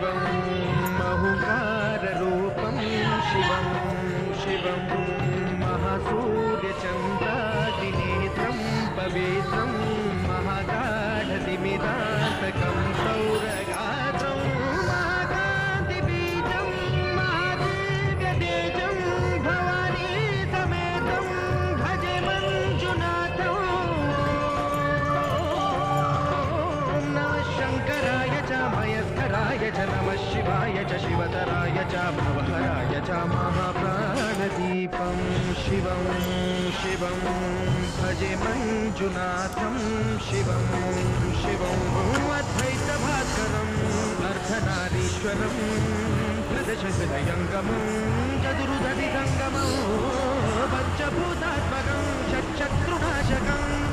शिवं बहुकाररूपं शिवं शिवं महासूर्यचन्द्रादिनेत्रं पवित्रं महागाढतिमिरान्तकं सौरगात्रं महाकान्तिबीजं महादिव्यतेजं भवानी समेतं भजे मञ्जुनाथं। नमः शङ्कराय च मयस्कराय च नमः शिवाय च शिवतराय च भवहराय च महाप्राणदीपं शिवं शिवं भजे मञ्जुनाथं शिवं शिवं अद्वैतभास्करम् अर्धनारीश्वरं त्रिदशहृदयङ्गमं चतुर्दधिसङ्गमं पञ्चभूतात्मकं षट्शत्रुनाशकम्